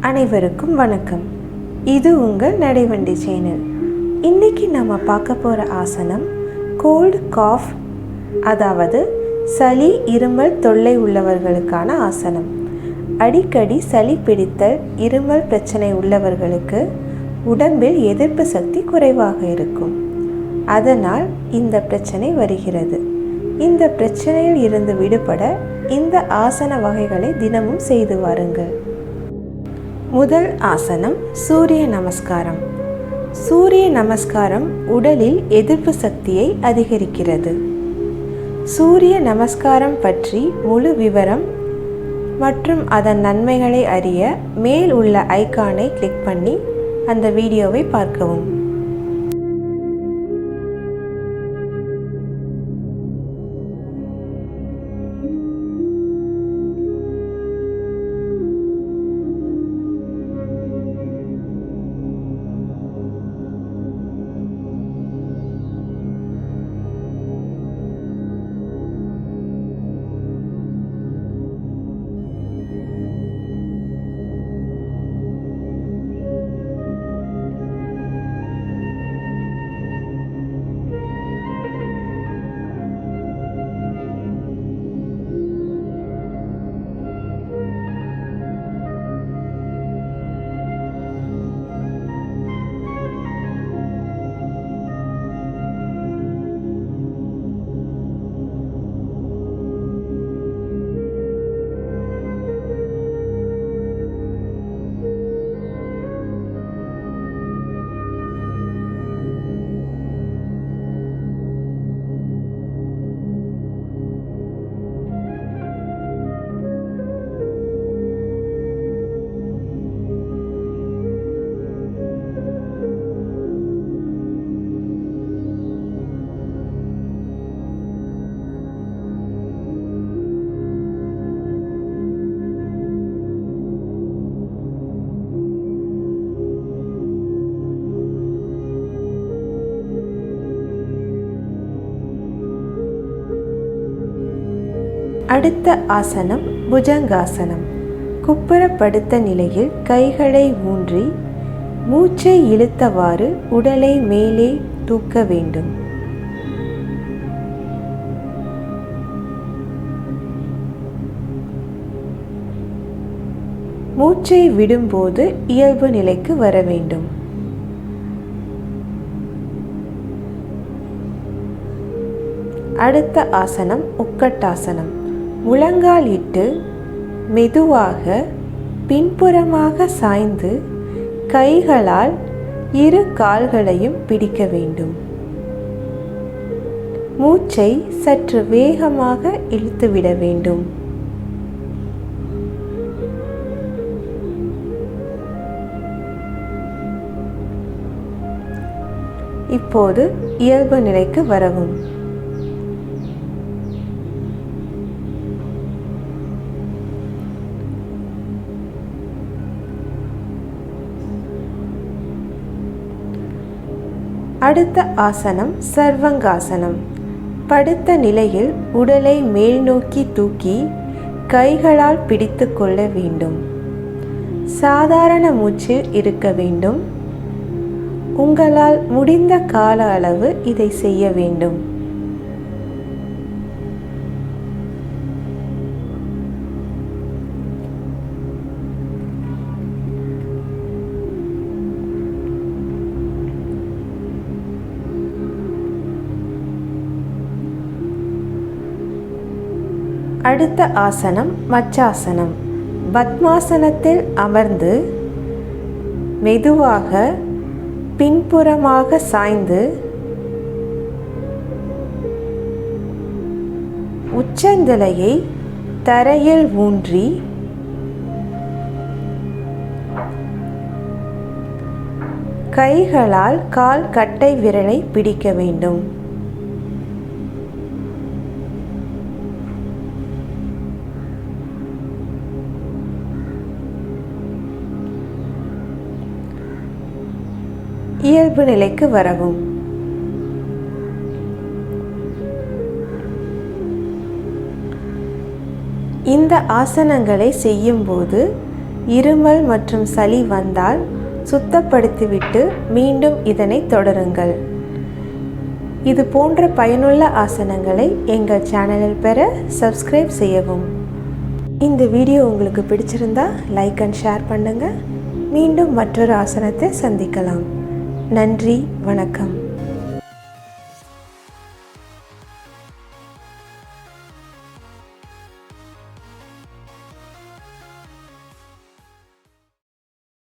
அனைவருக்கும் வணக்கம். இது உங்கள் நடைவண்டி சேனல். இன்றைக்கி நம்ம பார்க்க போகிற ஆசனம் கோல்டு காஃப், அதாவது சளி இருமல் தொல்லை உள்ளவர்களுக்கான ஆசனம். அடிக்கடி சளி பிடித்தல், இருமல் பிரச்சனை உள்ளவர்களுக்கு உடம்பில் எதிர்ப்பு சக்தி குறைவாக இருக்கும். அதனால் இந்த பிரச்சனை வருகிறது. இந்த பிரச்சனையில் இருந்து விடுபட இந்த ஆசன வகைகளை தினமும் செய்து வாருங்கள். முதல் ஆசனம் சூரிய நமஸ்காரம். சூரிய நமஸ்காரம் உடலில் எதிர்ப்பு சக்தியை அதிகரிக்கிறது. சூரிய நமஸ்காரம் பற்றி முழு விவரம் மற்றும் அதன் நன்மைகளை அறிய மேல் உள்ள ஐகானை கிளிக் பண்ணி அந்த வீடியோவை பார்க்கவும். அடுத்த ஆசனம் புஜங்காசனம். குப்புறப்படுத்த நிலையில் கைகளை ஊன்றி மூச்சை இழுத்தவாறு உடலை மேலே தூக்க வேண்டும். மூச்சை விடும்போது இயல்பு நிலைக்கு வர வேண்டும். அடுத்த ஆசனம் உட்கட்டாசனம். முழங்கால் இட்டு மெதுவாக பின்புறமாக சாய்ந்து கைகளால் இரு கால்களையும் பிடிக்க வேண்டும். மூச்சை சற்று வேகமாக இழுத்துவிட வேண்டும். இப்போது இயல்பு நிலைக்கு வரவும். அடுத்த ஆசனம் சர்வங்காசனம். படுத்த நிலையில் உடலை மேல் நோக்கி தூக்கி கைகளால் பிடித்து கொள்ள வேண்டும். சாதாரண மூச்சு இருக்க வேண்டும். உங்களால் முடிந்த கால அளவு இதை செய்ய வேண்டும். அடுத்த ஆசனம் மச்சாசனம். பத்மாசனத்தில் அமர்ந்து மெதுவாக பின்புறமாக சாய்ந்து உச்சந்தலையை தரையில் ஊன்றி கைகளால் கால் கட்டை விரலை பிடிக்க வேண்டும். இயல்பு நிலைக்கு வரவும். இந்த ஆசனங்களை செய்யும்போது இருமல் மற்றும் சளி வந்தால் சுத்தப்படுத்திவிட்டு மீண்டும் இதனை தொடருங்கள். இது போன்ற பயனுள்ள ஆசனங்களை எங்கள் சேனலில் பெற சப்ஸ்கிரைப் செய்யவும். இந்த வீடியோ உங்களுக்கு பிடிச்சிருந்தா லைக் அண்ட் ஷேர் பண்ணுங்கள். மீண்டும் மற்றொரு ஆசனத்தை சந்திக்கலாம். நன்றி, வணக்கம்.